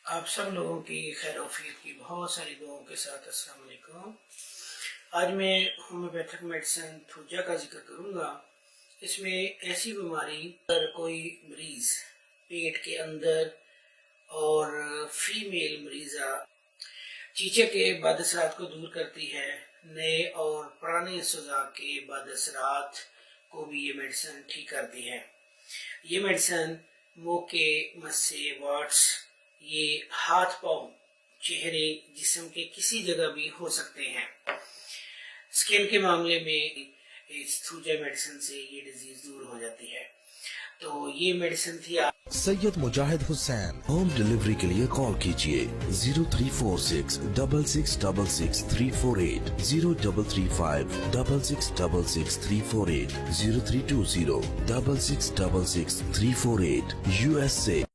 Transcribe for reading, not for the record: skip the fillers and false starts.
آپ سب لوگوں کی خیر وفیت کی بہت ساری دعاؤں کے ساتھ السلام علیکم۔ آج میں ہومیوپیتھک میڈیسن تھوجا کا ذکر کروں گا۔ اس میں ایسی بیماری اگر کوئی مریض پیٹ کے اندر اور فیمیل مریضہ چیچے کے بد اثرات کو دور کرتی ہے، نئے اور پرانے سزا کے بد اثرات کو بھی یہ میڈیسن ٹھیک کرتی ہے۔ یہ میڈیسن موقع، مسے، واٹس، یہ ہاتھ پاؤں، چہرے، جسم کے کسی جگہ بھی ہو سکتے ہیں۔ سکن کے معاملے میں اس تھوجا میڈیسن سے یہ ڈیزیز دور ہو جاتی ہے۔ تو یہ میڈیسن تھی۔ سید مجاہد حسین، ہوم ڈیلیوری کے لیے کال کیجئے 0346 6666 348 0335 6666 348 0320 6666 348 USA